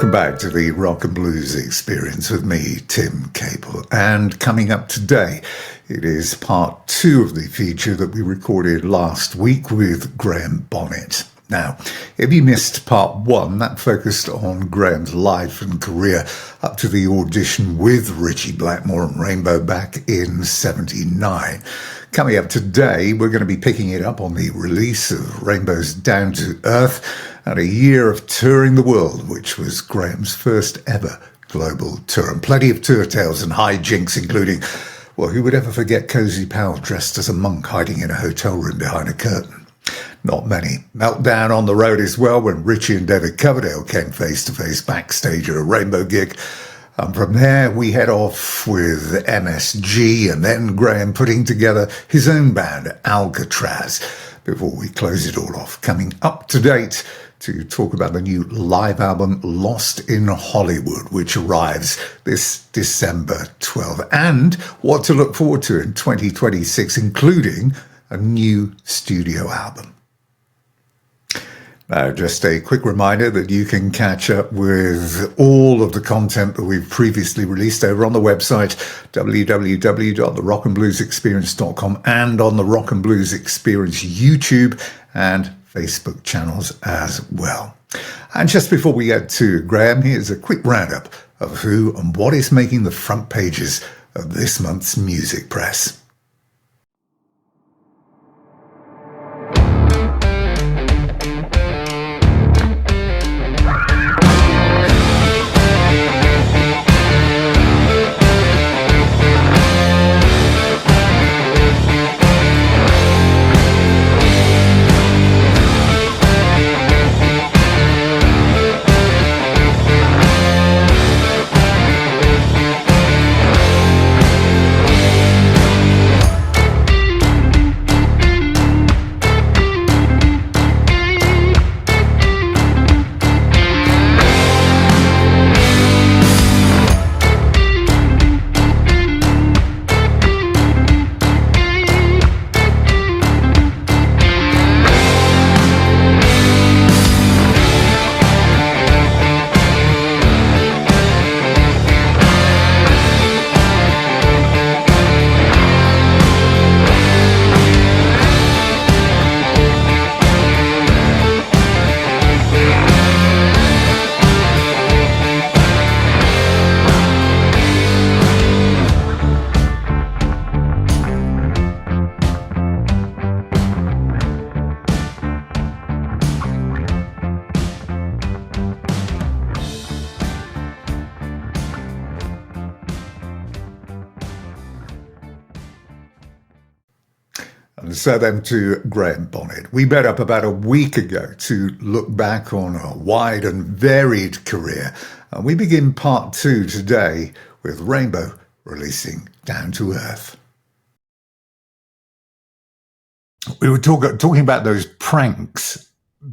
Welcome back to the Rock and Blues Experience with me, Tim Cable. And coming up today, it is part 2 of the feature that we recorded last week with Graham Bonnet. Now, if you missed part 1, that focused on Graham's life and career up to the audition with Ritchie Blackmore and Rainbow back in '79. Coming up today, we're going to be picking it up on the release of Rainbow's Down to Earth and a year of touring the world, which was Graham's first ever global tour. And plenty of tour tales and hijinks, including, well, who would ever forget Cozy Powell dressed as a monk hiding in a hotel room behind a curtain? Not many. Meltdown on the road as well when Ritchie and David Coverdale came face to face backstage at a Rainbow gig. And from there, we head off with MSG and then Graham putting together his own band, Alcatrazz, before we close it all off. Coming up to date to talk about the new live album, Lost in Hollywood, which arrives this December 12th, and what to look forward to in 2026, including a new studio album. Now, just a quick reminder that you can catch up with all of the content that we've previously released over on the website, www.therockandbluesexperience.com, and on the Rock and Blues Experience YouTube and Facebook channels as well. And just before we get to Graham, here's a quick roundup of who and what is making the front pages of this month's music press. So then to Graham Bonnet. We met up about a week ago to look back on a wide and varied career. And we begin part 2 today with Rainbow releasing Down to Earth. We were talking about those pranks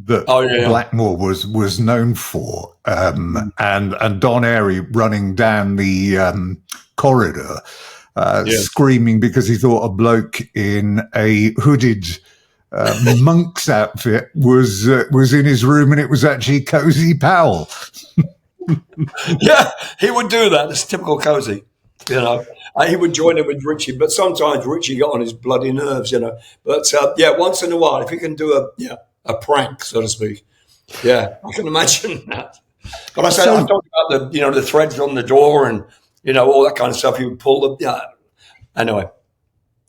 that Blackmore was known for, and Don Airey running down the corridor, screaming because he thought a bloke in a hooded monk's outfit was in his room, and it was actually Cozy Powell. Yeah, he would do that. It's typical Cozy, you know. He would join in with Ritchie, but sometimes Ritchie got on his bloody nerves, you know. But once in a while, if he can do a prank, so to speak, I can imagine that. But I said, I'm talking about the threads on the door and all that kind of stuff. He would pull the anyway.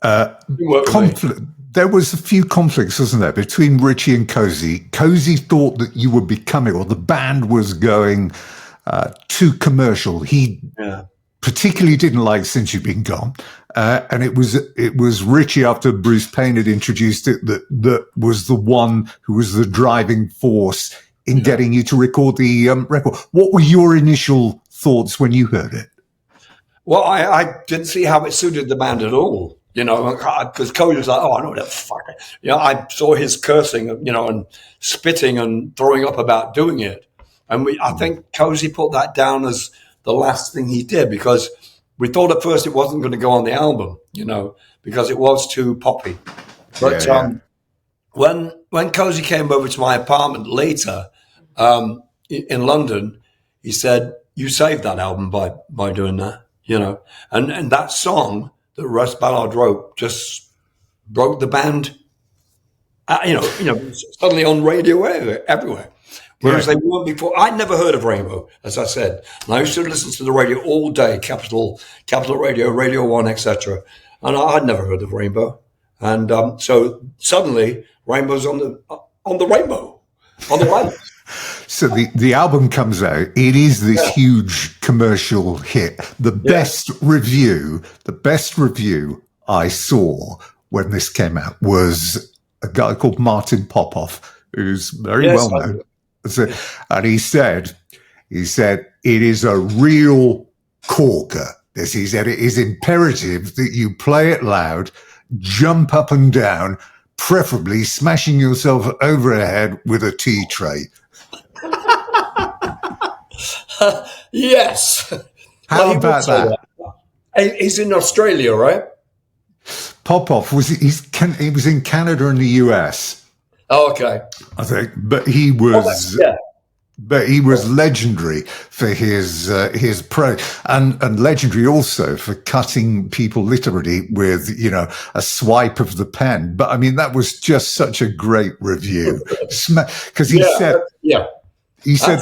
Conflict. There was a few conflicts, wasn't there, between Ritchie and Cozy. Cozy thought that you were becoming, or the band was going too commercial. He particularly didn't like Since You've Been Gone, and it was Ritchie, after Bruce Payne had introduced it, that was the one who was the driving force in getting you to record the record. What were your initial thoughts when you heard it? Well, I didn't see how it suited the band at all, because Cozy was like, oh, I know that fucker. I saw his cursing, and spitting and throwing up about doing it. And I think Cozy put that down as the last thing he did, because we thought at first it wasn't going to go on the album, because it was too poppy. But when Cozy came over to my apartment later in London, he said, you saved that album by doing that, you know. And that song that Russ Ballard wrote just broke the band, you know, suddenly on radio everywhere. Whereas they weren't before. I'd never heard of Rainbow, as I said. And I used to listen to the radio all day, Capital Radio, Radio 1, etc. And I'd never heard of Rainbow. And so suddenly, Rainbow's on the rainbow, on the rainbow. So the album comes out. It is this huge commercial hit. The best review I saw when this came out was a guy called Martin Popoff, who's very well known. And he said, it is a real corker. This, he said, it is imperative that you play it loud, jump up and down, preferably smashing yourself over the head with a tea tray. Yes. How about that? He's in Australia, right? Popoff was he was in Canada and the US. Oh, okay. I think, but he was legendary for his pro and legendary also for cutting people literally with, you know, a swipe of the pen. But I mean, that was just such a great review because he said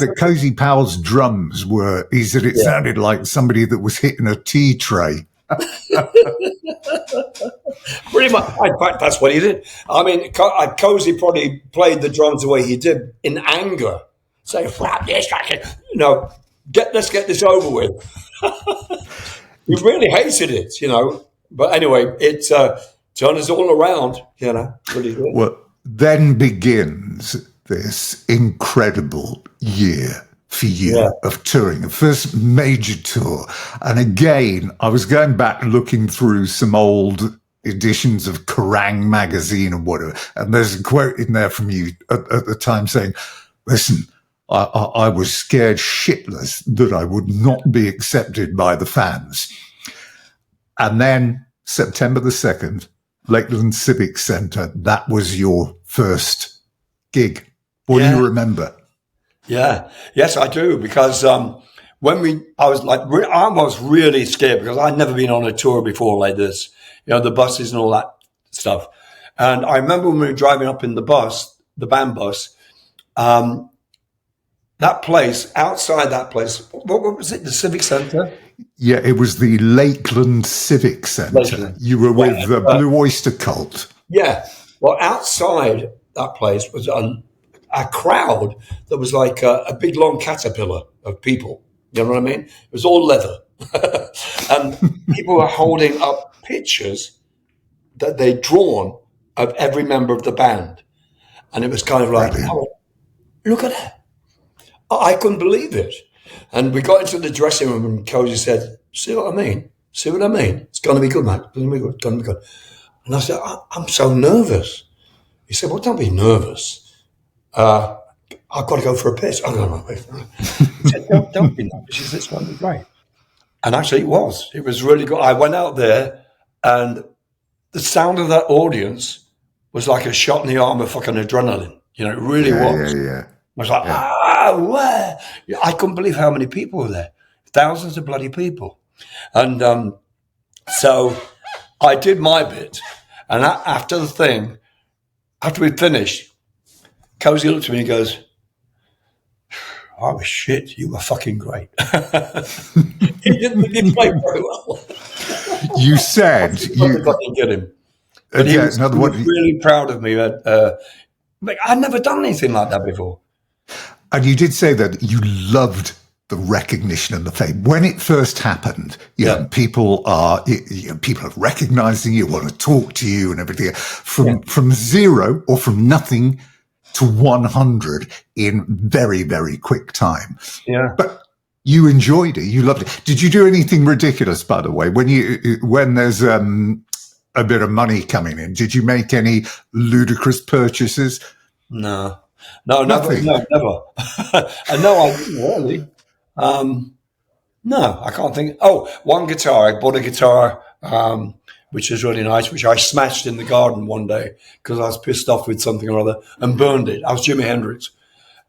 that Cozy Powell's drums sounded like somebody that was hitting a tea tray. Pretty much. In fact, that's what he did. I mean, Cozy probably played the drums the way he did in anger. Say, you know, let's get this over with. He really hated it, you know. But anyway, it turned us all around, you know. Really good. Well, then begins this incredible year for you of touring, the first major tour. And again, I was going back looking through some old editions of Kerrang magazine and whatever, and there's a quote in there from you at the time saying, listen, I was scared shitless that I would not be accepted by the fans. And then September the 2nd, Lakeland Civic Centre, that was your first gig. What do you remember? Yeah. Yes, I do. Because I was really scared because I'd never been on a tour before like this, you know, the buses and all that stuff. And I remember when we were driving up in the bus, the band bus, that place, outside that place, what was it? The Civic Centre? Yeah, it was the Lakeland Civic Centre. You were with the Blue Oyster Cult. Yeah. Well, outside that place was a crowd that was like a big long caterpillar of people. You know what I mean? It was all leather. And people were holding up pictures that they'd drawn of every member of the band. And it was kind of like, oh, look at that. I couldn't believe it. And we got into the dressing room and Cozy said, see what I mean? See what I mean? It's going to be good, mate. It's going to be good. It's going to be good. And I said, I'm so nervous. He said, well, don't be nervous. I've got to go for a piss. I'm going to go. He said, don't be nervous. He said, it's going to be great. And actually it was. It was really good. I went out there and the sound of that audience was like a shot in the arm of fucking adrenaline. You know, it really was. Yeah. I was like, where? I couldn't believe how many people were there. Thousands of bloody people. And so I did my bit. And after we finished, Cozy looked at me and goes, oh, shit, you were fucking great. He didn't play very well. You said... you fucking get him. But he was really proud of me. I'd never done anything like that before. And you did say that you loved the recognition and the fame when it first happened. You know, people are recognizing you, want to talk to you, and everything from zero or from nothing to 100 in very, very quick time. Yeah, but you enjoyed it. You loved it. Did you do anything ridiculous, by the way, when there's a bit of money coming in? Did you make any ludicrous purchases? No, nothing. Never. And no, I didn't really. No, I can't think. Oh, one guitar. I bought a guitar, which is really nice, which I smashed in the garden one day because I was pissed off with something or other and burned it. I was Jimi Hendrix.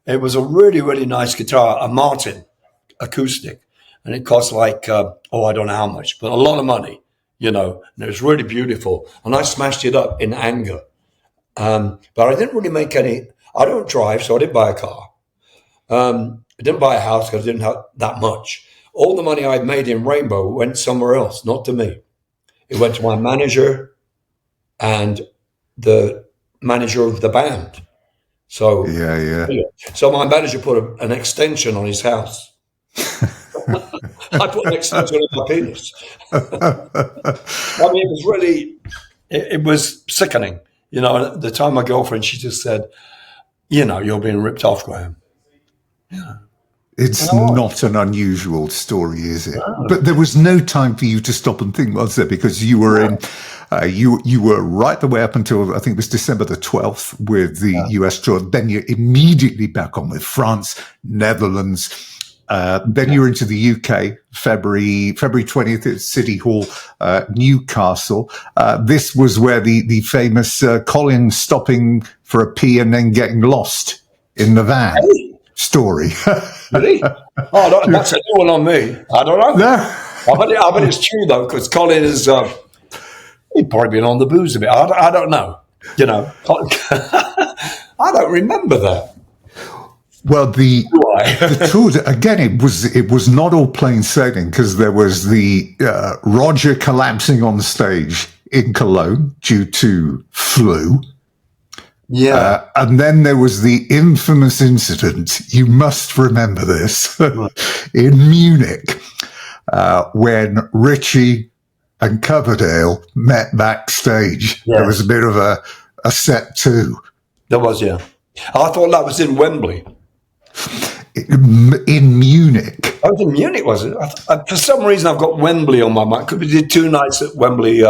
It was a really, really nice guitar, a Martin. acoustic, and it cost like, I don't know how much, but a lot of money, and it was really beautiful. And I smashed it up in anger. But I didn't really make any, I don't drive, so I didn't buy a car. I didn't buy a house because I didn't have that much. All the money I made in Rainbow went somewhere else, not to me. It went to my manager and the manager of the band. So So my manager put an extension on his house. I put an extension on my penis. I mean, it was really, it was sickening. At the time, my girlfriend, she just said, you're being ripped off, Graham. Yeah. It's not an unusual story, is it? No. But there was no time for you to stop and think, was there? Because you were in, you were right the way up until, I think it was December the 12th with the US tour. Then you're immediately back on with France, Netherlands. Then you're into the UK, February 20th at City Hall, Newcastle. This was where the famous Colin stopping for a pee and then getting lost in the van. Story. Really? That's a new one on me. I don't know. No. I bet it's true though, because Colin is he'd probably been on the booze a bit. I don't know. I don't remember that. Well, the tour again. It was not all plain sailing because there was the Roger collapsing on stage in Cologne due to flu. Yeah. And then there was the infamous incident, you must remember this, in Munich, when Ritchie and Coverdale met backstage. Yes. There was a bit of a set too. There was, yeah. I thought that was in Wembley. In Munich. I was in Munich, was it? For some reason, I've got Wembley on my mind. Because we did 2 nights at Wembley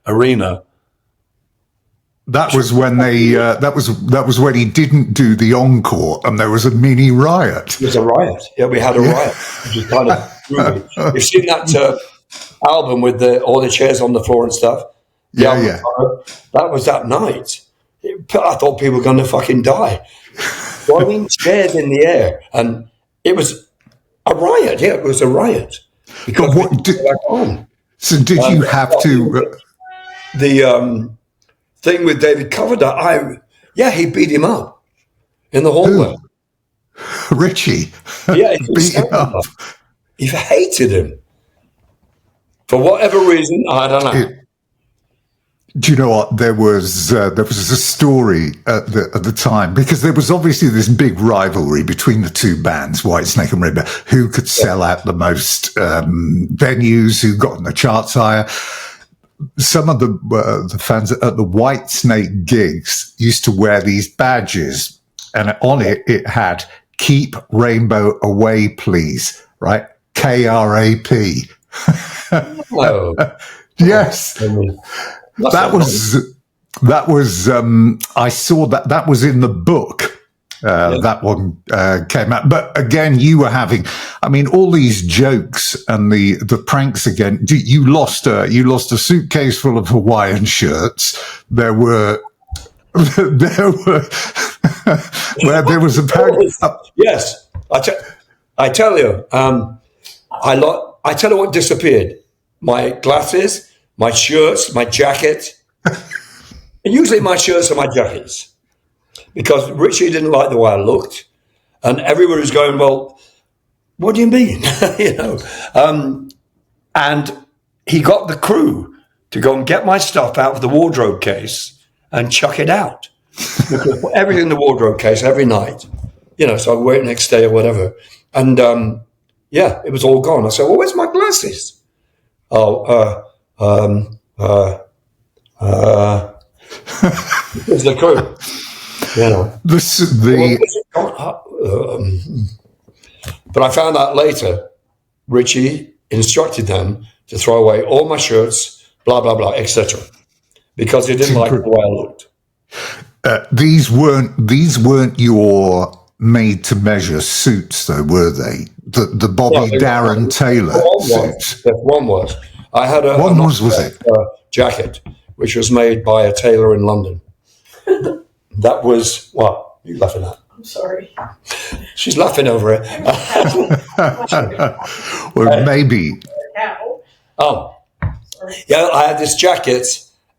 Arena. That was when that was when he didn't do the encore, and there was a mini riot. It was a riot. Yeah, we had a riot, which is kind of groovy. You've seen that album with all the chairs on the floor and stuff. Yeah. That was that night. I thought people were going to fucking die. Throwing chairs in the air, and it was a riot. Yeah, it was a riot. Because so did you have to the thing with David Coverdale? He beat him up in the hallway. Ritchie. Yeah, he beat him up. He hated him for whatever reason. I don't know. Do you know what? There was a story at the time, because there was obviously this big rivalry between the two bands, Whitesnake and Rainbow, who could sell out the most venues, who got on the charts higher. Some of the fans at the Whitesnake gigs used to wear these badges, and on it had "Keep Rainbow Away, Please," right? KRAP. Whoa. Yes. That was I saw that was in the book. That one came out. But again, you were having, all these jokes and the pranks again. You lost a suitcase full of Hawaiian shirts. There were where there was apparently. Yes, I tell you, I tell you what disappeared: my glasses, my shirts, my jacket, and usually my shirts and my jackets, because Ritchie didn't like the way I looked, and everybody was going, "Well, what do you mean?" And he got the crew to go and get my stuff out of the wardrobe case and chuck it out. Because put everything in the wardrobe case every night, so I'd wear it next day or whatever. And it was all gone. I said, "Well, where's my glasses?" It's the crew. But I found out later, Ritchie instructed them to throw away all my shirts, blah, blah, blah, etc. Because he didn't like the way I looked. These weren't your made-to-measure suits, though, were they? The Bobby Darin Taylor suits. One was. I had a jacket, which was made by a tailor in London. That was what? Are you laughing at? I'm sorry. She's laughing over it. Well, maybe. Yeah, I had this jacket,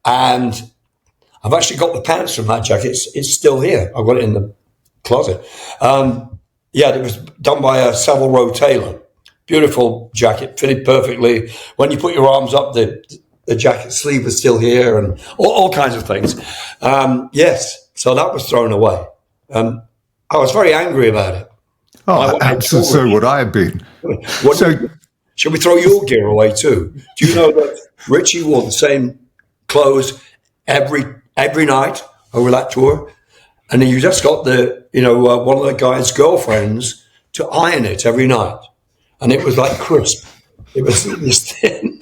and I've actually got the pants from that jacket. It's still here. I've got it in the closet. It was done by a Savile Row tailor. Beautiful jacket, fitted perfectly. When you put your arms up, the jacket sleeve is still here, and all kinds of things. Yes, so that was thrown away. I was very angry about it. Oh, absolutely. So would I have been. Should we throw your gear away too? Do you know that Ritchie wore the same clothes every night over that tour? And you just got one of the guy's girlfriends to iron it every night. And it was like crisp. It was this thin.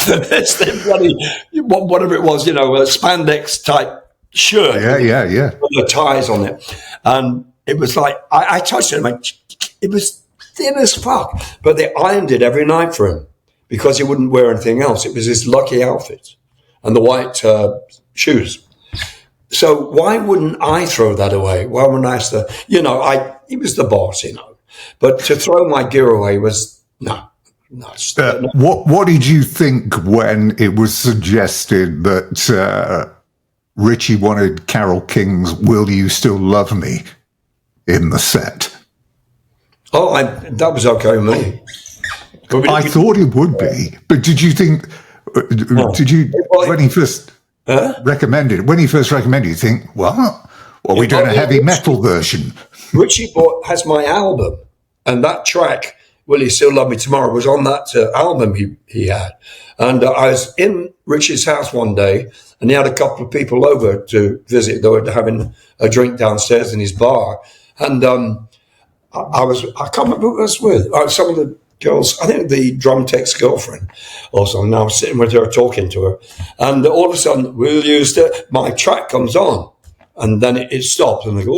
This thin bloody, whatever it was, a spandex type shirt. Yeah. With the ties on it. And it was like, I touched it, and it was thin as fuck. But they ironed it every night for him because he wouldn't wear anything else. It was his lucky outfit and the white shoes. So why wouldn't I throw that away? Why wouldn't I say, he was the boss, But to throw my gear away was, no. What did you think when it was suggested that Ritchie wanted Carole King's "Will You Still Love Me" in the set? Oh, that was okay with me. I thought it would be, but did you think? When he first recommended? When he first recommended, you think, what? Well, we're doing a heavy metal version. Ritchie has my album, and that track, "Will You Still Love Me Tomorrow," was on that album he had. And I was in Ritchie's house one day, and he had a couple of people over to visit. They were having a drink downstairs in his bar, and I can't remember who I was with. Some of the girls, I think the drum tech's girlfriend or something. I was sitting with her, talking to her, and all of a sudden, "Will You Still," my track comes on, and then it stopped, and they go,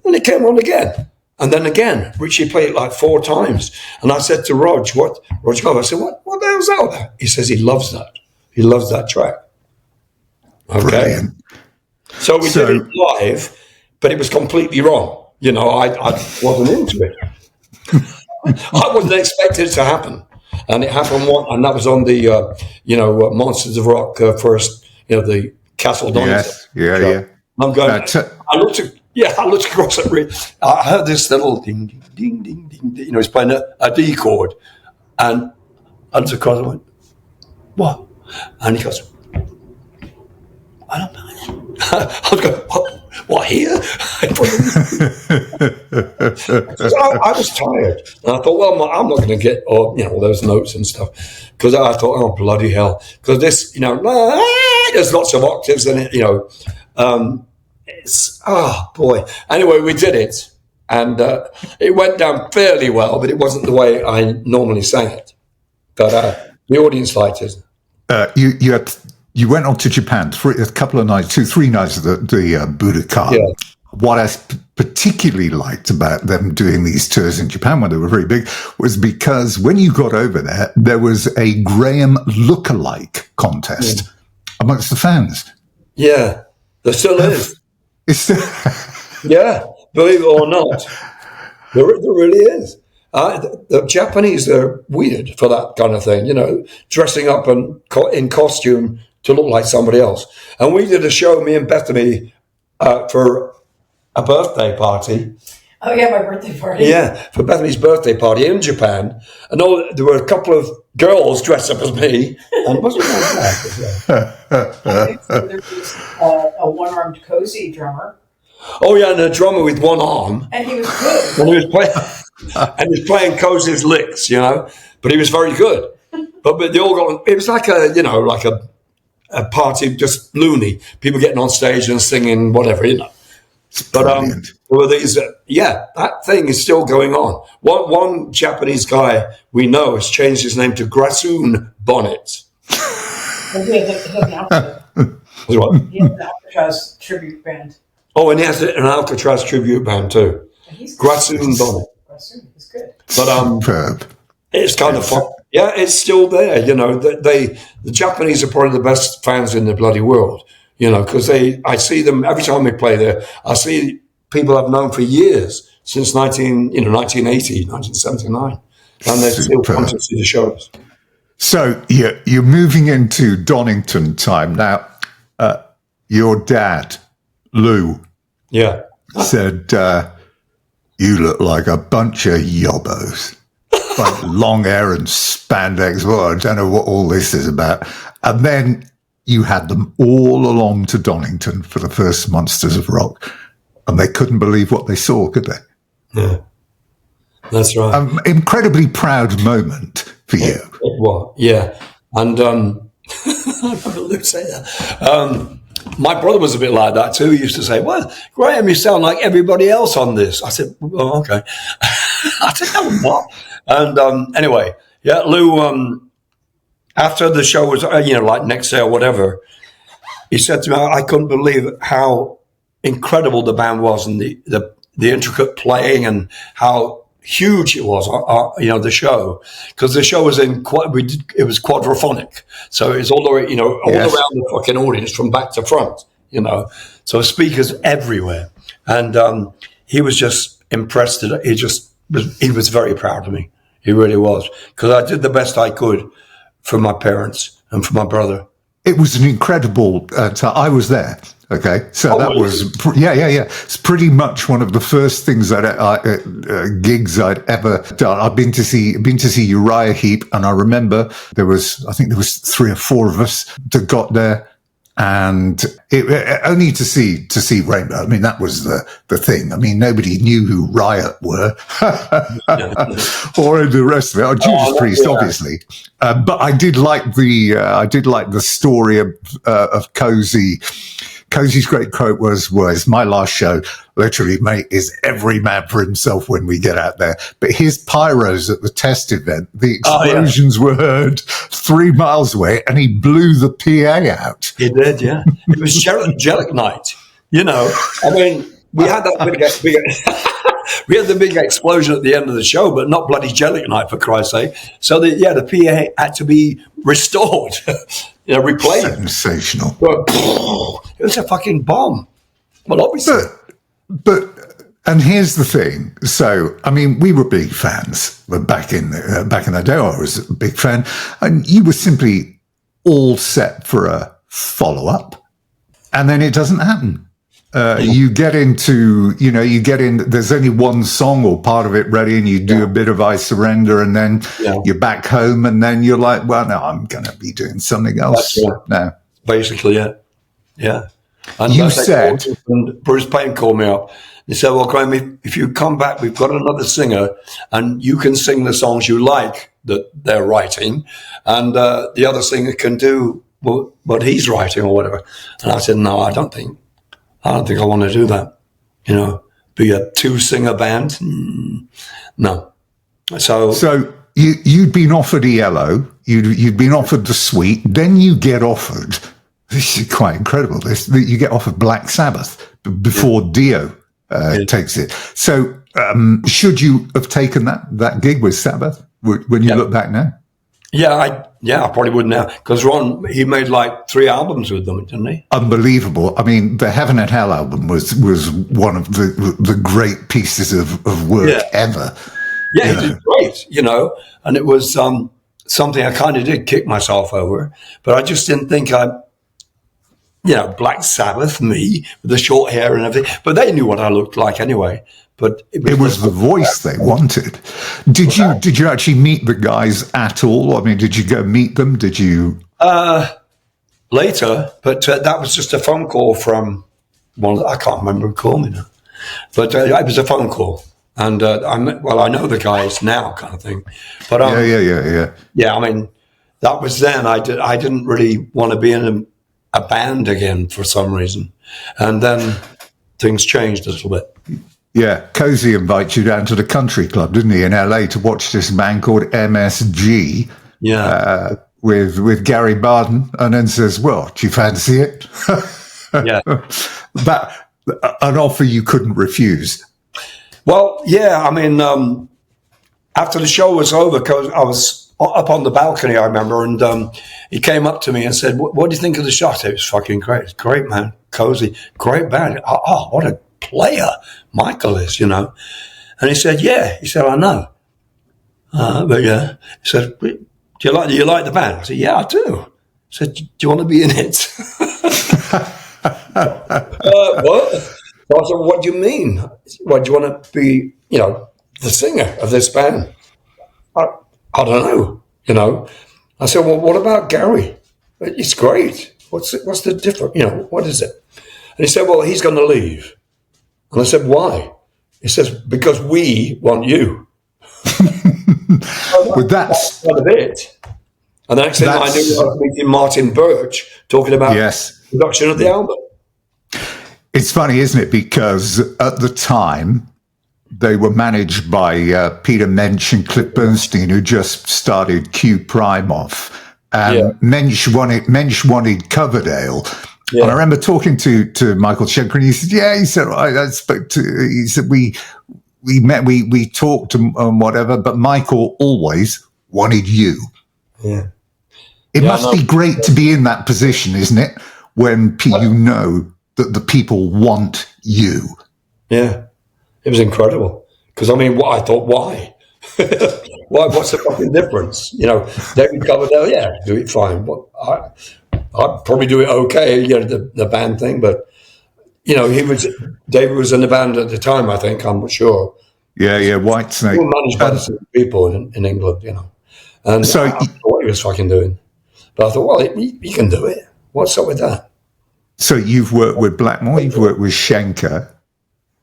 and it came on again. And then again, Ritchie played it like 4 times. And I said to Rog, I said, what the hell's that about? He says he loves that. He loves that track. Okay. Brilliant. So we did it live, but it was completely wrong. I wasn't into it. I wasn't expecting it to happen. And it happened and that was on the, Monsters of Rock first, the Castle Donington. Yes, yeah. I'm going, I looked across at Rick. I heard this little ding, ding, ding, ding, ding. He's playing a D chord. And I looked across and went, what? And he goes, I don't know. I was going, what here? I was tired. And I thought, well, I'm not going to get all those notes and stuff. Because I thought, oh, bloody hell. Because this, there's lots of octaves in it, boy. Anyway, we did it, and it went down fairly well, but it wasn't the way I normally sang it. But the audience liked it. You went on to Japan a couple of nights, 3 nights of the Budokan. Yeah. What I particularly liked about them doing these tours in Japan when they were very big was because when you got over there was a Graham lookalike contest amongst the fans. Yeah, there still is. Yeah, believe it or not, there really is. The Japanese are weird for that kind of thing, dressing up and in costume to look like somebody else. And we did a show, me and Bethany, for a birthday party. Oh yeah, my birthday party. Yeah, for Bethany's birthday party in Japan, and there were a couple of girls dressed up as me, and it wasn't like that. There was a one-armed cozy drummer. Oh yeah, and a drummer with one arm, and he was good. And he was playing Cozy's licks, but he was very good. But they all got. It was like a party, just loony. People getting on stage and singing whatever, But there were these, that thing is still going on. One Japanese guy we know has changed his name to Graham Bonnet. He has an Alcatrazz tribute band. Oh, and he has an Alcatrazz tribute band too. Graham Bonnet. He's good. But it's kind of fun. Yeah, it's still there. The Japanese are probably the best fans in the bloody world. Because I see them every time we play there. I see people I've known for years, since 1980, 1979. And they still come to see the shows. So you're moving into Donington time. Now, your dad, Lou, said, you look like a bunch of yobbos. Like long hair and spandex. Well, I don't know what all this is about. And then you had them all along to Donington for the first Monsters of Rock. And they couldn't believe what they saw, could they? Yeah, that's right. Incredibly proud moment for you. It was, yeah. And I remember Lou say that. My brother was a bit like that too. He used to say, well, Graham, you sound like everybody else on this. I said, oh, okay. I said, no, what? And anyway, yeah, Lou, after the show was, like next day or whatever, he said to me, I couldn't believe how incredible the band was and the intricate playing and how huge it was, the show, because the show was it was quadraphonic, so it's all the way, all around the fucking audience from back to front, so speakers everywhere, and he was just impressed. He was very proud of me. He really was, because I did the best I could for my parents and for my brother. It was an incredible time. I was there. Okay, so that was It's pretty much one of the first things that gigs I'd ever done. I've been to see Uriah Heep, and I remember I think there was 3 or 4 of us that got there, and only to see Rainbow. I mean, that was the thing. I mean, nobody knew who Riot were or the rest of it. Judas Priest, obviously, but I did like the story of Cozy. Cozy's great quote was my last show, literally, mate, is every man for himself when we get out there. But his pyros at the test event, the explosions were heard 3 miles away, and he blew the PA out. He did, yeah. It was Jellic night, I mean, we had that big we had the big explosion at the end of the show, but not bloody Jellic night, for Christ's sake. So the PA had to be restored, replaced. Sensational. It was a fucking bomb. Well, obviously. And here's the thing. So, I mean, we were big fans. But back in the day, I was a big fan. And you were simply all set for a follow-up. And then it doesn't happen. You get in, there's only one song or part of it ready, and you do a bit of I Surrender, and then you're back home, and then you're like, well, no, I'm going to be doing something else now. Basically, yeah. And you said... And Bruce Payne called me up. He said, well, Graham, if you come back, we've got another singer, and you can sing the songs you like that they're writing, and the other singer can do what he's writing or whatever. And I said, no, I don't think I want to do that. Be a 2-singer band. No. So you'd been offered ELO, you'd been offered the Suite, then you get offered, this is quite incredible, you get offered Black Sabbath before Dio takes it. So should you have taken that gig with Sabbath when you look back now? I probably would now, because Ron, he made like 3 albums with them, didn't he? Unbelievable. I mean, the Heaven and Hell album was one of the great pieces of work ever. Yeah, it was great, and it was something I kind of did kick myself over, but I just didn't think Black Sabbath, me, with the short hair and everything, but they knew what I looked like anyway. But it was the voice they wanted. Did you actually meet the guys at all? I mean, did you go meet them? Did you? Later, but that was just a phone call from one. I can't remember who called me now, but it was a phone call, and I know the guys now, kind of thing. But yeah. I mean, that was then. I didn't really want to be in a band again for some reason, and then things changed a little bit. Yeah, Cozy invites you down to the country club, didn't he, in LA to watch this band called MSG with Gary Barden, and then says, well, do you fancy it? Yeah. That an offer you couldn't refuse. Well, yeah, I mean, after the show was over, I was up on the balcony, I remember, and he came up to me and said, what do you think of the shot? It was fucking great. It's great, man. Cozy. Great band. Oh, what a player Michael is, you know. And he said, yeah. He said, I know. But yeah, he said, do you like the band? I said, yeah, I do. He said, do you want to be in it? What? So I said, what do you mean? Well, do you want to be, you know, the singer of this band? I don't know, you know. I said, well, what about Gary? It's great. What's the difference? You know, what is it? And he said, well, he's going to leave. And I said, why? He says, because we want you. Well, that's part of it. And the next thing I knew, I was meeting Martin Birch talking about the production of the album. It's funny, isn't it? Because at the time, they were managed by Peter Mensch and Cliff Bernstein, who just started Q Prime off. And Mensch wanted Coverdale. Yeah. And I remember talking to Michael Schenker, and he said, I spoke to, he said, we met, we talked and whatever, but Michael always wanted you. Yeah. It must be great to be in that position, isn't it? When you know that the people want you. Yeah. It was incredible. Because, I mean, I thought, why? Why? What's the fucking difference? You know, David Coverdale, do it fine. Well, I'd probably do it okay, you know, the band thing. But, you know, David was in the band at the time, I think, I'm not sure. Yeah, Whitesnake. He was managed by the same people in England, you know. And so I don't know what he was fucking doing. But I thought, well, he can do it. What's up with that? So you've worked with Blackmore, you've worked with Schenker.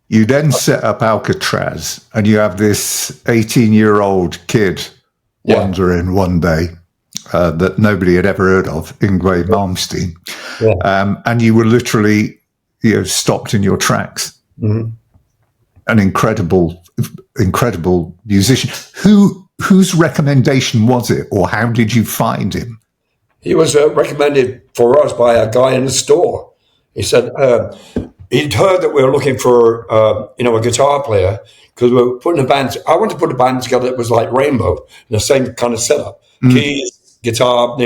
You then set up Alcatrazz, and you have this 18-year-old kid wandering one day that nobody had ever heard of, Yngwie Malmsteen. Yeah. And you were literally, stopped in your tracks. Mm-hmm. An incredible musician. Whose recommendation was it, or how did you find him? He was recommended for us by a guy in the store. He said he'd heard that we were looking for a guitar player because we were putting a band. I wanted to put a band together that was like Rainbow, in the same kind of setup: keys, guitar,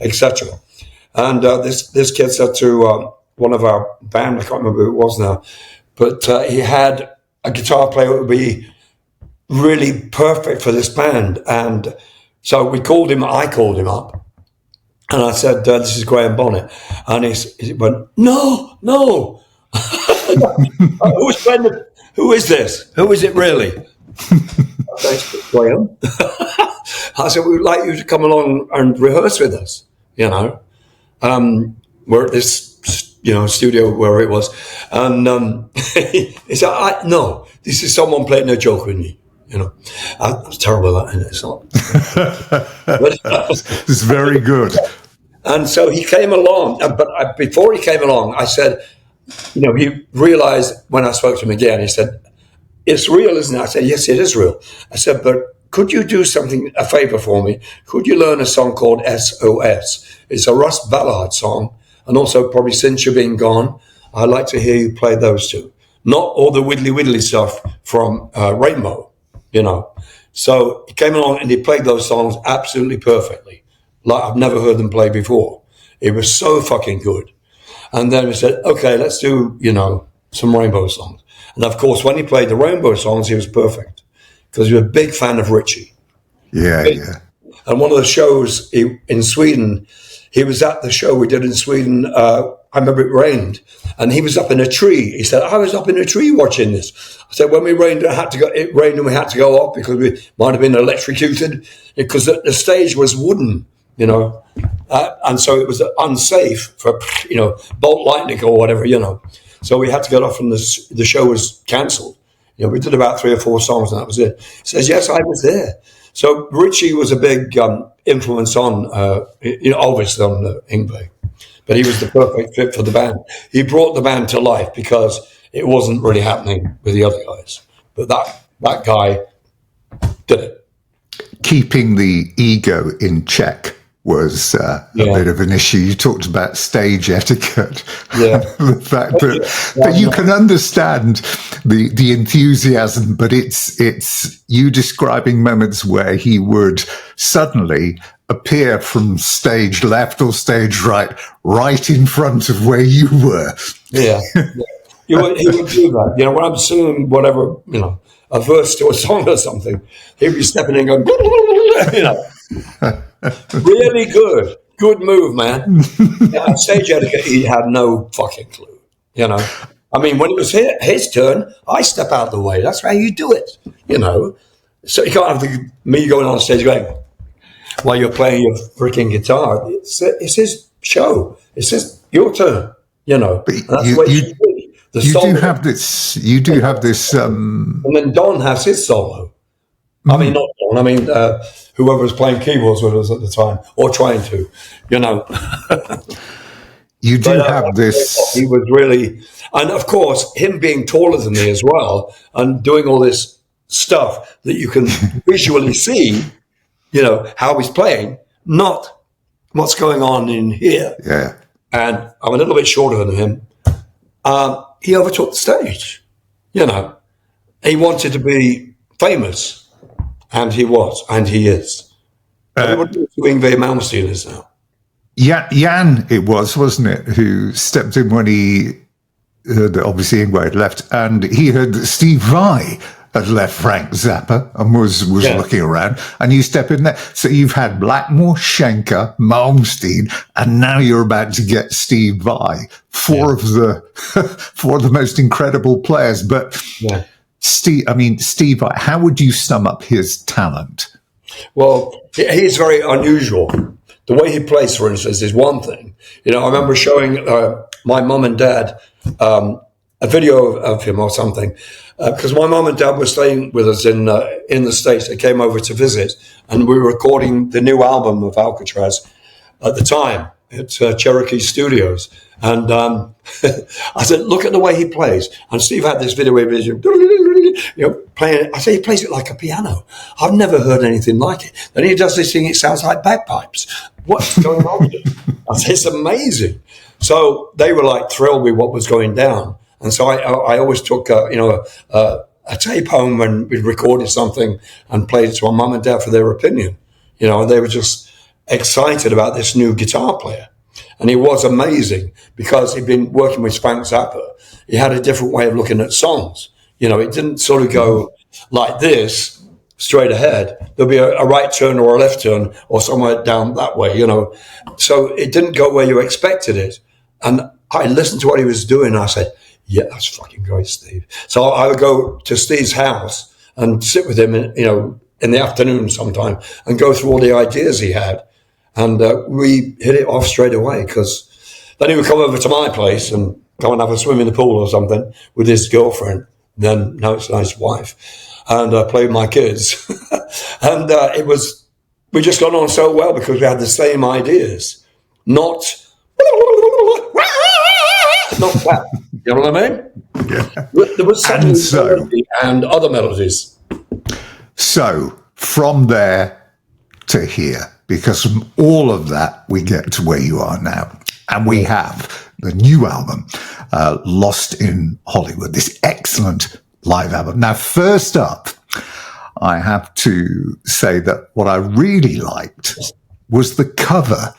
etc. And this kid said to one of our band, I can't remember who it was now, but he had a guitar player that would be really perfect for this band. And so I called him up. And I said, this is Graham Bonnet. And he went, no. Who is this? Who is it really? I said, Graham. I said, we'd like you to come along and rehearse with us, you know. We're at this, studio where it was. And he said, no, this is someone playing a joke with me. You know, I was terrible at that, and it's not. It's very good. And so he came along, but before he came along, I said, he realized when I spoke to him again, he said, it's real, isn't it? I said, yes, it is real. I said, but could you do a favor for me? Could you learn a song called SOS? It's a Russ Ballard song, and also probably Since You've Been Gone. I'd like to hear you play those two. Not all the widdly stuff from Rainbow. So he came along and he played those songs absolutely perfectly, like I've never heard them play before. It was so fucking good. And then we said, okay, let's do, some Rainbow songs. And of course, when he played the Rainbow songs, he was perfect because he was a big fan of Ritchie. Yeah. And one of the shows in Sweden, he was at the show we did in Sweden. I remember it rained, and he was up in a tree. He said, I was up in a tree watching this. I said, when it rained and we had to go off because we might have been electrocuted because the stage was wooden, and so it was unsafe for, bolt lightning or whatever, So we had to get off and the show was cancelled. We did about 3 or 4 songs and that was it. He says, yes, I was there. So Ritchie was a big influence on, obviously on Yngwie. But he was the perfect fit for the band. He brought the band to life because it wasn't really happening with the other guys. But that guy did it. Keeping the ego in check was a bit of an issue. You talked about stage etiquette. Yeah. The fact that you can understand the enthusiasm, but it's you describing moments where he would suddenly appear from stage left or stage right in front of where you were. Yeah. He would do that. You know, when I'm singing whatever, you know, a verse to a song or something, he'd be stepping in and going, you know. Really good. Good move, man. On stage etiquette, he had no fucking clue, you know. I mean, when it was his turn, I step out of the way. That's how you do it, you know. So you can't have me going on stage going, while you're playing your freaking guitar. It's his show. It's your turn, you know. That's what you do have this. You do have this. And then Don has his solo. I mean, not Don. I mean, whoever was playing keyboards with us at the time, or trying to, you know. You do have this. He was really, and of course, him being taller than me as well, and doing all this stuff that you can visually see, you know, how he's playing, not what's going on in here. Yeah. And I'm a little bit shorter than him. He overtook the stage, you know. He wanted to be famous, and he was, and he is. Everybody knows who Yngwie Malmsteen is now. Jan, it was, wasn't it, who stepped in when he heard that obviously Yngwie had left, and he heard that Steve Vai had left Frank Zappa and was looking around, and you step in there. So you've had Blackmore, Schenker, Malmsteen, and now you're about to get Steve Vai, four of the most incredible players. But Steve Vai, how would you sum up his talent? Well, he's very unusual. The way he plays, for instance, is one thing. You know, I remember showing my mum and dad a video of him or something, because my mum and dad were staying with us in the States. They came over to visit, and we were recording the new album of Alcatrazz at the time at Cherokee Studios. And I said, look at the way he plays. And Steve had this video where he was playing. I said, he plays it like a piano. I've never heard anything like it. Then he does this thing, it sounds like bagpipes. What's going on with it? I said, it's amazing. So they were like thrilled with what was going down. And so I always took a tape home when we recorded something and played it to my mum and dad for their opinion. You know, and they were just excited about this new guitar player. And he was amazing because he'd been working with Frank Zappa. He had a different way of looking at songs. You know, it didn't sort of go like this, straight ahead. There'll be a right turn or a left turn or somewhere down that way, you know. So it didn't go where you expected it. And I listened to what he was doing and I said, yeah, that's fucking great, Steve. So I would go to Steve's house and sit with him, in the afternoon sometime and go through all the ideas he had. And we hit it off straight away because then he would come over to my place and go and have a swim in the pool or something with his girlfriend. Then now it's his wife, and play with my kids. And we just got on so well because we had the same ideas, not that. You know what I mean? Yeah. There was and other melodies. So from there to here, because from all of that, we get to where you are now. And we have the new album, Lost in Hollywood, this excellent live album. Now, first up, I have to say that what I really liked was the cover.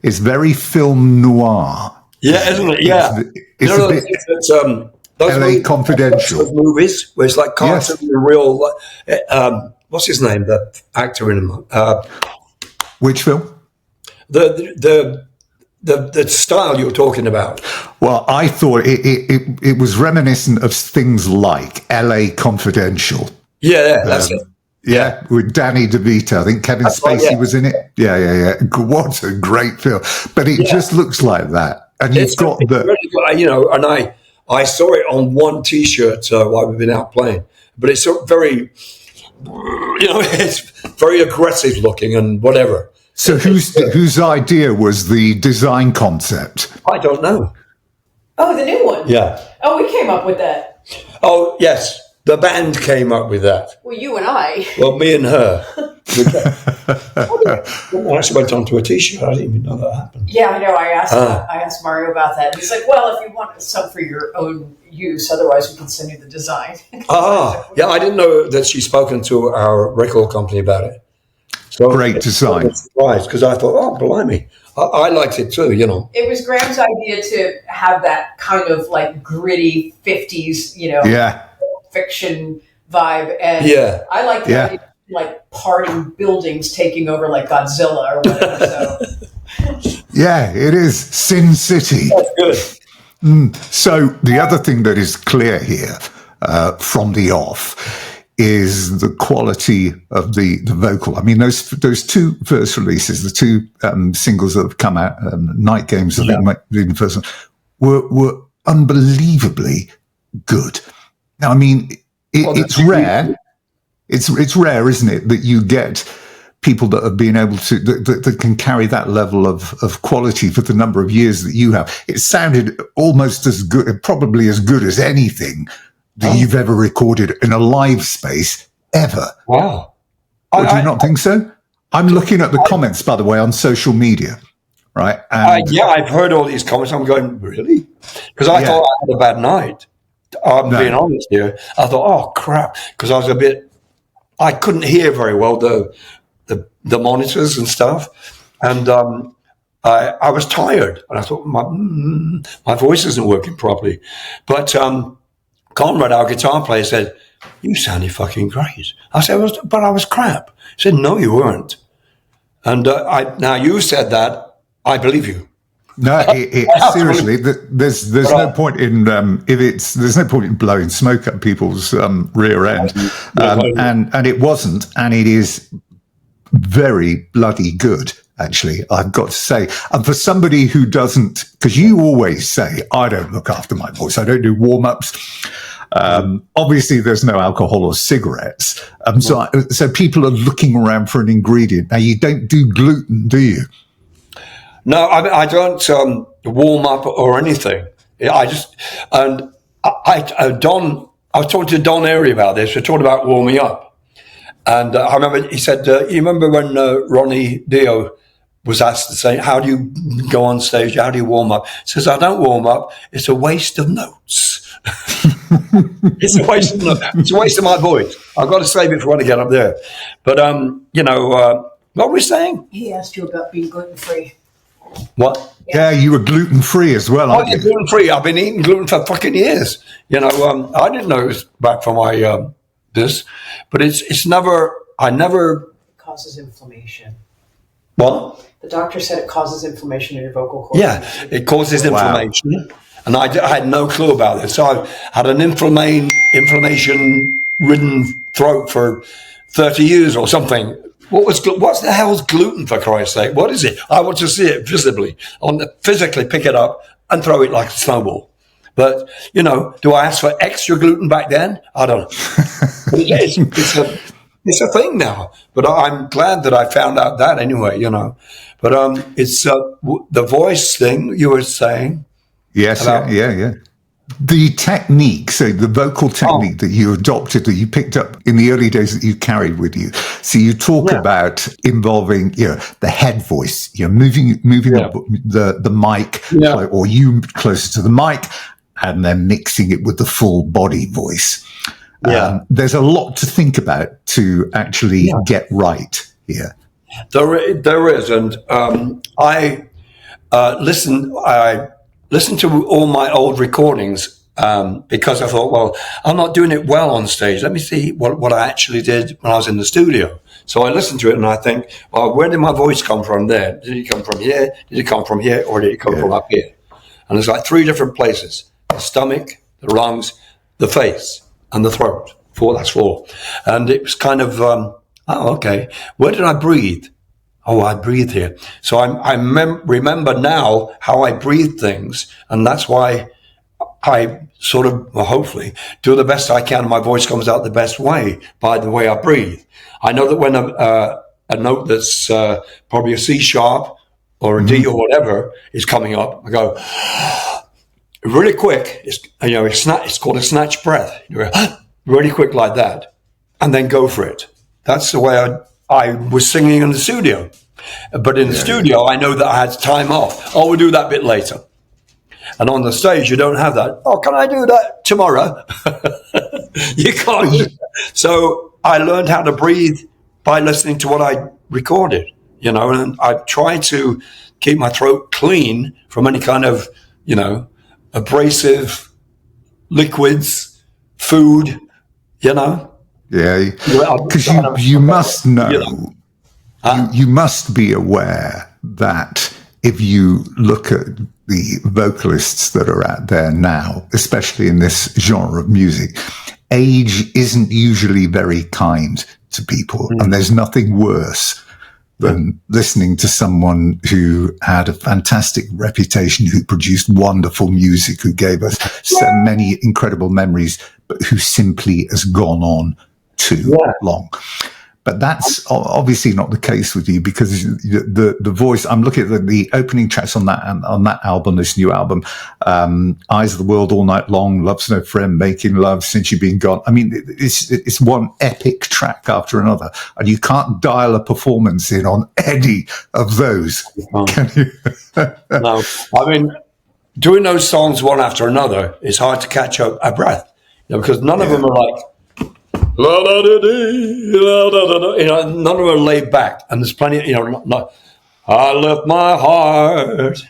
It's very film noir. Yeah, isn't it? Yeah. It's a bit those LA Confidential. Those movies where it's like cartoon and real. What's his name? The actor in them. Which film? The style you're talking about. Well, I thought it was reminiscent of things like LA Confidential. Yeah, that's it. Yeah, with Danny DeVito. I think Kevin Spacey was in it. Yeah. What a great film. But it just looks like that. And you've got and I saw it on one T-shirt while we've been out playing. But it's very, it's very aggressive looking and whatever. So whose idea was the design concept? I don't know. Oh, the new one? Yeah. Oh, we came up with that. Oh, yes. The band came up with that. Well, you and I. Well, me and her. I actually went onto a T-shirt. I didn't even know that happened. Yeah, I know. I asked Mario about that. He's like, well, if you want some for your own use, otherwise we can send you the design. Yeah, I didn't know that she'd spoken to our record company about it. Great design. I was surprised because I thought, oh, blimey. I liked it too, you know. It was Graham's idea to have that kind of like gritty 50s, fiction vibe. And I like the idea of, like party buildings taking over like Godzilla or whatever. So. Yeah, it is Sin City. That's good. So the other thing that is clear here from the off is the quality of the vocal. I mean, those two first releases, the two singles that have come out, Night Games, I think might be the first one, were unbelievably good. Now, I mean, it's rare. It's rare, isn't it, that you get people that have been able to, that can carry that level of quality for the number of years that you have. It sounded almost as good, probably as good as anything that you've ever recorded in a live space ever. Wow. Do you not think so? I'm looking at the comments, by the way, on social media, right? And I've heard all these comments. I'm going, really? Because I thought I had a bad night. I'm being honest here. I thought, oh, crap. Because I couldn't hear very well the monitors and stuff. And I was tired. And I thought, my voice isn't working properly. But Conrad, our guitar player, said, you sounded fucking great. I said, but I was crap. He said, no, you weren't. And now you said that, I believe you. No, seriously, there's no point in there's no point in blowing smoke at people's rear end, and it wasn't, and it is very bloody good. Actually, I've got to say, and for somebody who doesn't, because you always say, I don't look after my voice, I don't do warm-ups. Obviously, there's no alcohol or cigarettes. So people are looking around for an ingredient. Now, you don't do gluten, do you? No, I don't warm up or anything. I just, and I was talking to Don Airy about this. We're talking about warming up. And I remember he said, you remember when Ronnie Dio was asked to say, how do you go on stage? How do you warm up? He says, I don't warm up. It's a waste of notes. It's a waste of notes. It's a waste of my voice. I've got to save it for when I get up there. But, what were we saying? He asked you about being gluten-free. What? Yeah, you were gluten-free as well, aren't you? Gluten-free. I've been eating gluten for fucking years. I didn't know it was bad for my this, but it's never. It causes inflammation. What? The doctor said it causes inflammation in your vocal cords. Yeah, it causes inflammation, and I had no clue about this. So I've had an inflammation-ridden throat for 30 years or something. What's the hell's gluten, for Christ's sake? What is it? I want to see it visibly. I want to physically pick it up and throw it like a snowball. But, do I ask for extra gluten back then? I don't know. It's a thing now. But I'm glad that I found out that anyway, But it's the voice thing you were saying. Yes, yeah. The technique, so the vocal technique that you adopted, that you picked up in the early days that you carried with you. So you talk about involving, the head voice, moving the mic, or you closer to the mic, and then mixing it with the full body voice. There's a lot to think about to actually get right here. There is, and I listened to all my old recordings because I thought, well, I'm not doing it well on stage. Let me see what I actually did when I was in the studio. So I listened to it and I think, well, where did my voice come from there? Did it come from here? Did it come from here? Or did it come from up here? And there's like 3 different places: the stomach, the lungs, the face, and the throat. That's 4. And it was kind of, okay. Where did I breathe? Oh, I breathe here. So I remember now how I breathe things, and that's why I sort of, hopefully, do the best I can. My voice comes out the best way by the way I breathe. I know that when a note that's probably a C sharp or a D or whatever is coming up, I go really quick. It's called a snatch breath. You go really quick like that, and then go for it. That's the way I was singing in the studio. But in the studio, I know that I had time off. We'll do that bit later. And on the stage, you don't have that. Oh, can I do that tomorrow? You can't. So I learned how to breathe by listening to what I recorded, you know, and I try to keep my throat clean from any kind of, you know, abrasive liquids, food, you know. Yeah, because you must know, you know, you must be aware that if you look at the vocalists that are out there now, especially in this genre of music, age isn't usually very kind to people. And there's nothing worse than listening to someone who had a fantastic reputation, who produced wonderful music, who gave us so many incredible memories, but who simply has gone on too long. But that's obviously not the case with you, because the voice. I'm looking at the opening tracks on that album, this new album, "Eyes of the World," "All Night Long," "Love's No Friend," "Making Love," "Since You've Been Gone." I mean, it's one epic track after another, and you can't dial a performance in on any of those. Can you? No, I mean, doing those songs one after another, it's hard to catch a breath, you know, because none of them are like. You know, none of them are laid back, and there's plenty. You know, I left my heart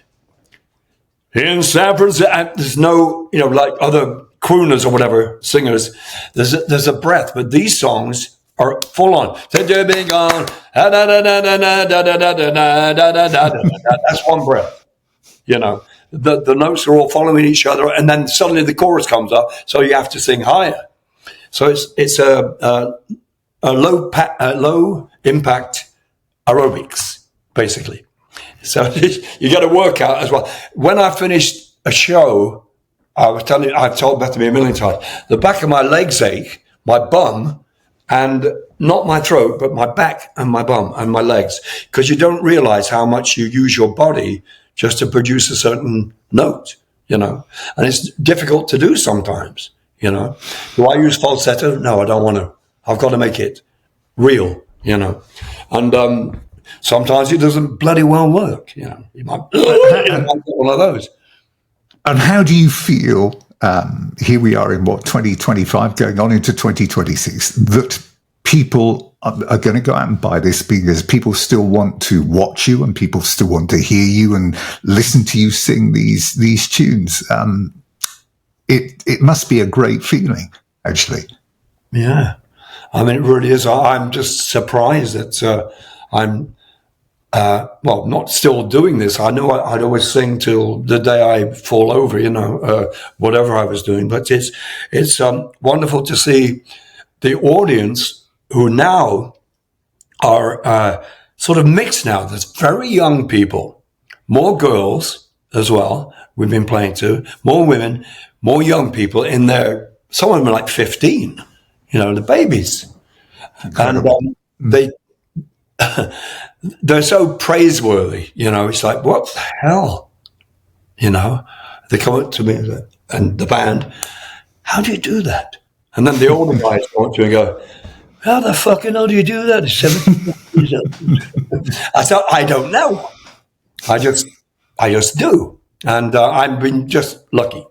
in San Francisco. There's no, you know, like other crooners or whatever singers. There's a breath, but these songs are full on. Since you've been gone, that's one breath. You know, the notes are all following each other, and then suddenly the chorus comes up, so you have to sing higher. So it's a low impact aerobics, basically. So you got to work out as well. When I finished a show, I've told Bethany a million times, the back of my legs ache, my bum, and not my throat, but my back and my bum and my legs, because you don't realize how much you use your body just to produce a certain note, you know, and it's difficult to do sometimes. You know, do I use falsetto? No, I don't want to. I've got to make it real, you know. And sometimes it doesn't bloody well work, you know. You might get one of those. And how do you feel, here we are in 2025, going on into 2026, that people are going to go out and buy this because people still want to watch you and people still want to hear you and listen to you sing these tunes? It must be a great feeling, actually. Yeah. I mean, it really is. I'm just surprised that I'm, not still doing this. I know I'd always sing till the day I fall over, you know, whatever I was doing. But it's wonderful to see the audience who now are sort of mixed now. There's very young people, more girls as well, we've been playing to, more women, more young people in there. Some of them are like 15, you know, the babies. Incredible. And they're so praiseworthy, you know. It's like, what the hell? You know, they come up to me and the band, how do you do that? And then the older guys come up to me and go, how the fucking hell do you do that? I said, I don't know. I just do. And I've been just lucky.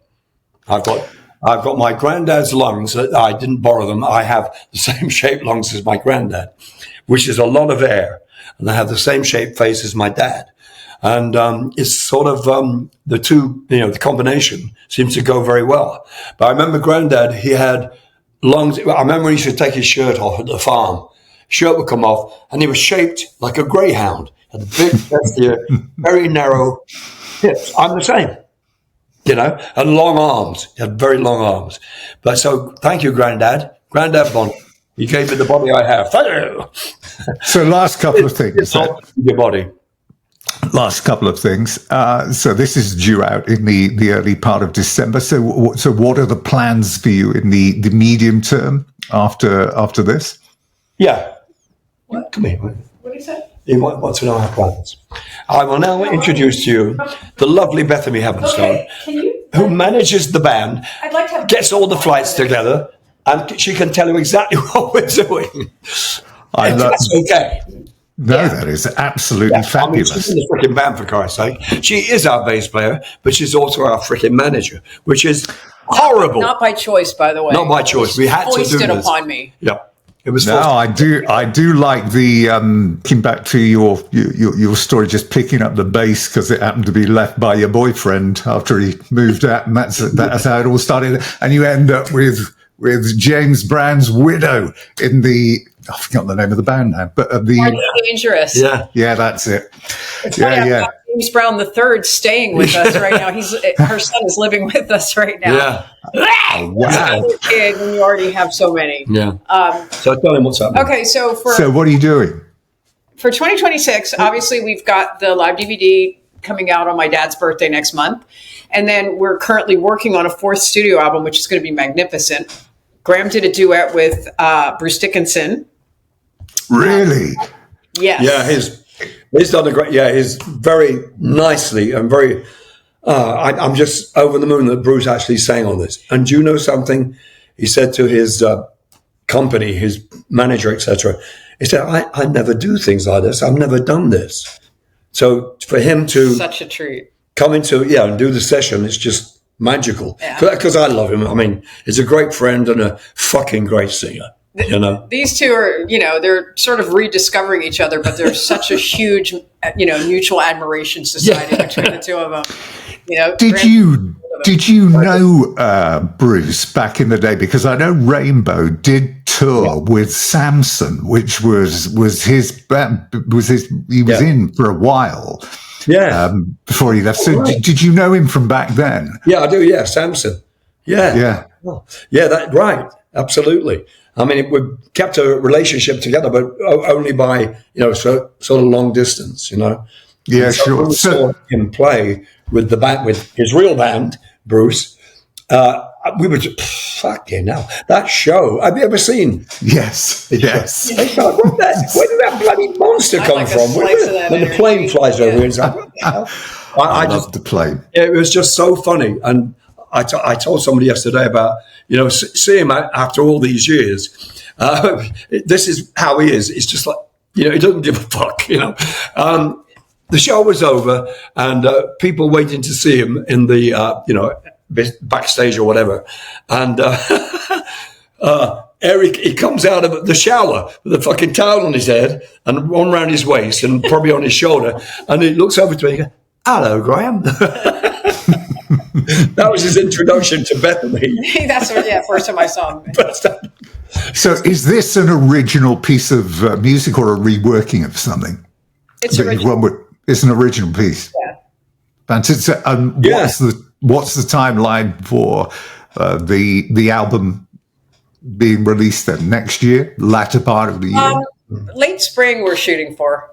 I've got my granddad's lungs. I didn't borrow them. I have the same shaped lungs as my granddad, which is a lot of air. And I have the same shaped face as my dad. And it's sort of the two, you know, the combination seems to go very well. But I remember granddad, he had lungs. I remember he used to take his shirt off at the farm. Shirt would come off, and he was shaped like a greyhound. Had a big chest here, very narrow hips. I'm the same. You know, and long arms. He had very long arms. But so, thank you, Granddad. Granddad Bonnet. You gave me the body I have. Thank you. So, last couple of things. Your body. Last couple of things. So, this is due out in the early part of December. So, what are the plans for you in the medium term after this? Yeah. What? Come here. What do you say? You might want to know our plans. I will now introduce to you the lovely Bethany Heavenstone, who manages the band, gets all the flights together, and she can tell you exactly what we're doing. That's okay. No, that is absolutely fabulous. She's in the freaking band, for Christ's sake. She is our bass player, but she's also our freaking manager, which is horrible. Not by choice, by the way. Not by choice. We had to do this. Foisted upon me. Yep. It was. No, I do like the looking back to your story, just picking up the bass because it happened to be left by your boyfriend after he moved out, and that's how it all started. And you end up with James Brown's widow in I forgot the name of the band now, but Dangerous. Yeah, that's it. It's funny, I've got James Brown III staying with us right now. Her son is living with us right now. Yeah. Oh, wow. Kid, when you already have so many. Yeah. So tell him what's happening. Okay, so what are you doing? For 2026, obviously we've got the live DVD coming out on my dad's birthday next month. And then we're currently working on a 4th studio album, which is going to be magnificent. Graham did a duet with Bruce Dickinson. Really? Yes. Yeah, he's done a great. Yeah, he's very nicely and very. I'm just over the moon that Bruce actually sang on this. And do you know something? He said to his company, his manager, etc. He said, "I never do things like this. I've never done this." So for him to such a treat come into and do the session, it's just magical. Because I love him. I mean, he's a great friend and a fucking great singer. You know, these two are, they're sort of rediscovering each other, but there's such a huge, mutual admiration society between the two of them. Did you know Bruce back in the day? Because I know Rainbow did tour with Samson, which was his he was in for a while. Yeah. Before he left. So did you know him from back then? Yeah, I do. Yeah, Samson. Yeah. Yeah. Yeah. That right. Absolutely. I mean, we've kept a relationship together, but only by, sort of long distance, Yeah, and sure. We saw him play with the band, with his real band, Bruce. We were just, fucking hell, that show. Have you ever seen? Yes. Where did that bloody monster come from? When the plane flies over, it's like, what the hell? I love the plane. It was just so funny. And I told somebody yesterday about, seeing him after all these years. This is how he is. It's just like, he doesn't give a fuck, The show was over and people waiting to see him in the, backstage or whatever. And Eric, he comes out of the shower with a fucking towel on his head and one around his waist and probably on his shoulder. And he looks over to me and goes, "Hello, Graham." That was his introduction to Bethany. That's first time I saw him. So is this an original piece of music or a reworking of something? It's original. It's an original piece. Yeah. Fantastic. What's the timeline for the album being released then? Next year? Latter part of the year? Late spring we're shooting for.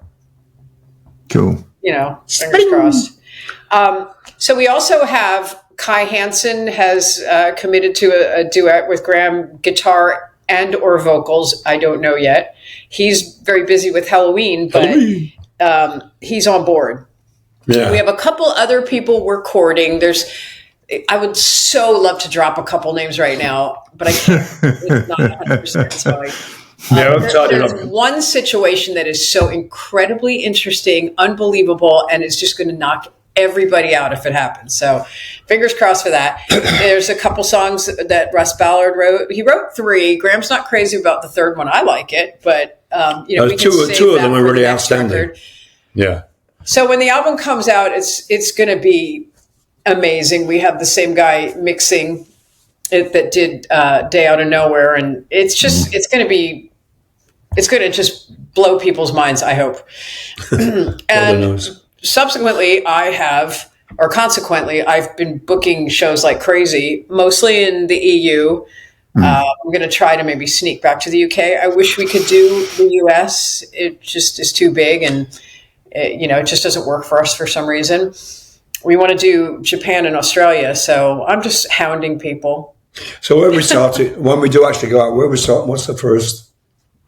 Cool. Fingers crossed. So we also have Kai Hansen has committed to a duet with Graham, guitar and or vocals. I don't know yet. He's very busy with Halloween, but he's on board. Yeah. We have a couple other people we're courting. I would so love to drop a couple names right now, but I can't. It's not 100%. So there's one situation that is so incredibly interesting, unbelievable, and it's just going to knock everybody out if it happens. So fingers crossed for that. There's a couple songs that Russ Ballard wrote. He wrote 3. Graham's not crazy about the 3rd one. I like it, but we can two of them are really outstanding. Record. Yeah. So when the album comes out, it's going to be amazing. We have the same guy mixing it that did Day Out of Nowhere, and it's going to just blow people's minds, I hope. And subsequently, consequently, I've been booking shows like crazy, mostly in the EU. I'm going to try to maybe sneak back to the UK. I wish we could do the US. It just is too big, and it just doesn't work for us for some reason. We want to do Japan and Australia, so I'm just hounding people. So when we do actually go out, what's the first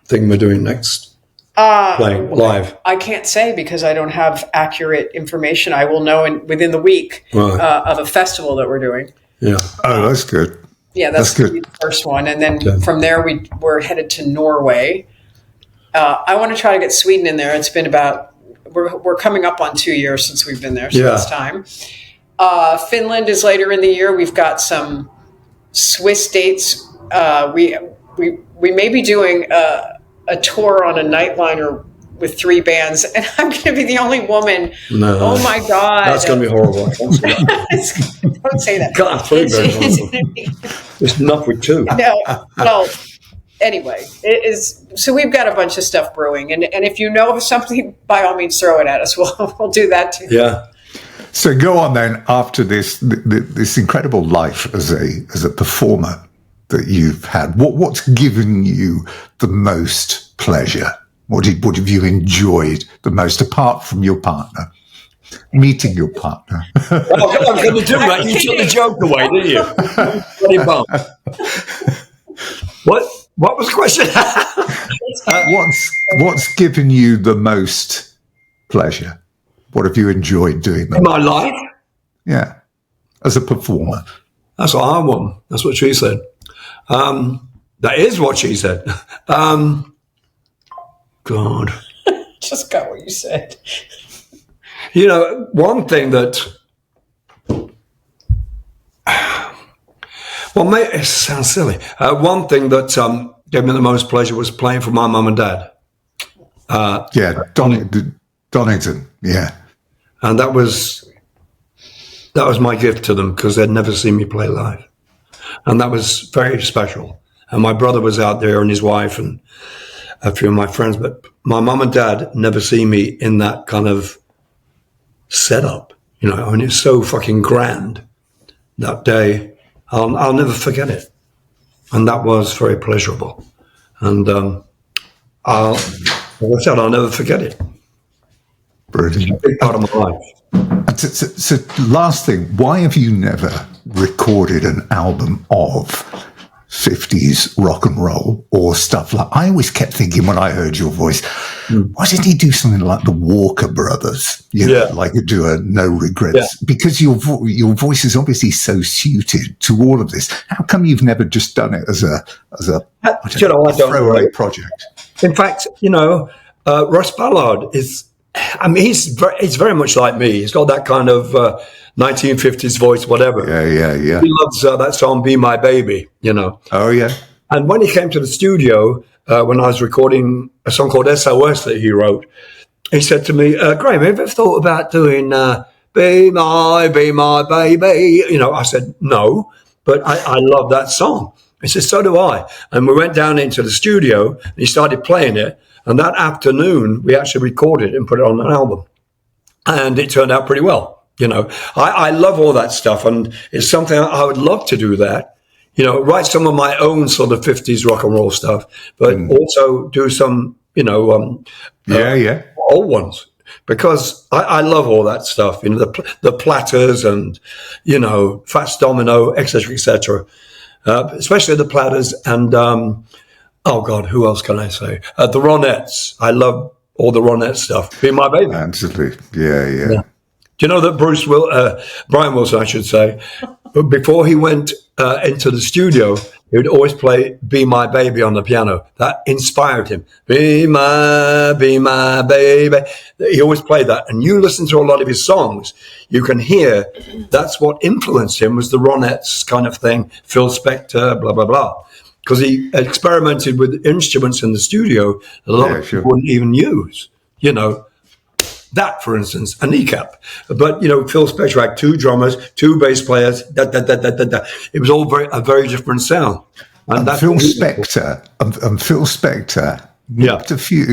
thing we're doing next? Playing live? I can't say because I don't have accurate information. I will know within the week of a festival that we're doing. Yeah. Oh, that's good. Yeah, that's good. The first one. And then from there, we're headed to Norway. I want to try to get Sweden in there. It's been we're coming up on 2 years since we've been there, so it's time. Finland is later in the year. We've got some Swiss dates. We we may be doing a tour on a nightliner with 3 bands, and I'm going to be the only woman. No, oh my God, that's going to be horrible. Don't say that. God, it's enough with 2. No, well, anyway, it is. So we've got a bunch of stuff brewing, and if you know of something, by all means, throw it at us. We'll do that too. Yeah. So go on then. After this incredible life as a performer that you've had, what's given you the most pleasure? What have you enjoyed the most, apart from your partner? Meeting your partner. I was going to do that. You took the joke away, didn't you? What was the question? What's given you the most pleasure? What have you enjoyed doing? In my life? Yeah, as a performer. That's what I want. That's what she said. That is what she said. God. Just got what you said. You know, one thing that, well, it sounds silly. One thing that gave me the most pleasure was playing for my mum and dad. Donington, yeah. And that was my gift to them, because they'd never seen me play live. And that was very special. And my brother was out there and his wife and a few of my friends, but my mum and dad never see me in that kind of setup, you know, and it's so fucking grand that day. I'll never forget it. And that was very pleasurable. And like I said, I'll never forget it. Brilliant. It's a big part of my life. So last thing, why have you never recorded an album of 50s rock and roll or stuff like? I always kept thinking when I heard your voice, why didn't he do something like the Walker Brothers? You know, like do a No Regrets? Because your voice is obviously so suited to all of this. How come you've never just done it as a throwaway project? In fact, you know, Russ Ballard is. I mean, he's very much like me. He's got that kind of 1950s voice, whatever. Yeah. He loves that song, Be My Baby, you know. Oh, yeah. And when he came to the studio, when I was recording a song called SOS that he wrote, he said to me, Graham, have you ever thought about doing Be My Baby? You know, I said, no, but I love that song. He said, so do I. And we went down into the studio and he started playing it. And that afternoon, we actually recorded it and put it on an album. And it turned out pretty well. You know, I love all that stuff. And it's something I would love to do that. You know, write some of my own sort of 50s rock and roll stuff, but also do some, you know, old ones. Because I love all that stuff. You know, the Platters and, you know, Fats Domino, et cetera, especially the Platters and... oh, God, who else can I say? The Ronettes. I love all the Ronette stuff. Be My Baby. Absolutely. Yeah. Do you know that Brian Wilson, I should say, before he went into the studio, he would always play Be My Baby on the piano. That inspired him. Be my baby. He always played that. And you listen to a lot of his songs, you can hear that's what influenced him was the Ronettes kind of thing, Phil Spector, blah, blah, blah. Because he experimented with instruments in the studio that a lot of people wouldn't even use. You know, that, for instance, a kneecap. But, you know, Phil Spector had 2 drummers, 2 bass players, It was all a very different sound. And Phil Spector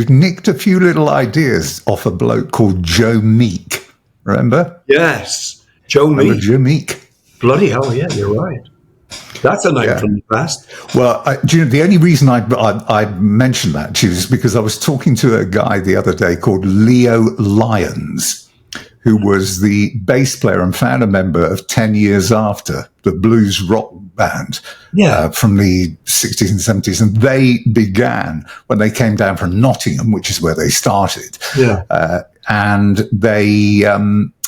nicked a few little ideas off a bloke called Joe Meek. Remember? Yes. Joe Meek. Bloody hell, yeah, you're right. That's a name from the past. Well, do you know, the only reason I mentioned that to you is because I was talking to a guy the other day called Leo Lyons, who was the bass player and founder member of 10 Years After, the blues rock band from the 60s and 70s. And they began when they came down from Nottingham, which is where they started. Yeah. And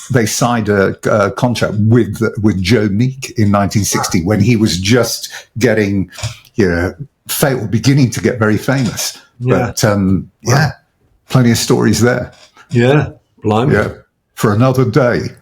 they signed a contract with Joe Meek in 1960 when he was just getting, beginning to get very famous. Yeah. But plenty of stories there. Yeah, blimey. Yeah, for another day.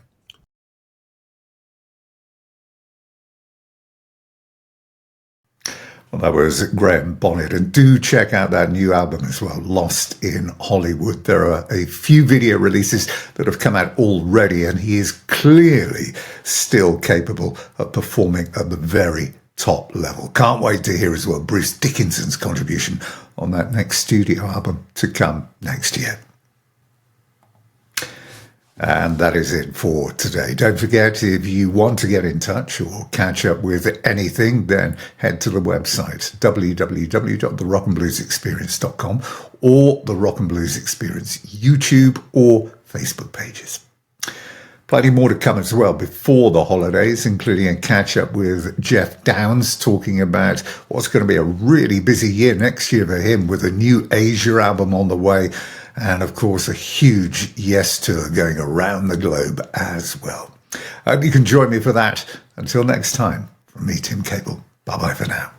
Well, that was Graham Bonnet, and do check out that new album as well, Lost in Hollywood. There are a few video releases that have come out already, and he is clearly still capable of performing at the very top level. Can't wait to hear as well Bruce Dickinson's contribution on that next studio album to come next year. And that is it for today. Don't forget, if you want to get in touch or catch up with anything, then head to the website, www.therockandbluesexperience.com, or the Rock and Blues Experience YouTube or Facebook pages. Plenty more to come as well before the holidays, including a catch-up with Jeff Downs, talking about what's going to be a really busy year next year for him, with a new Asia album on the way, and of course a huge Yes tour going around the globe as well. I hope you can join me for that. Until next time, from me, Tim Cable, bye-bye for now.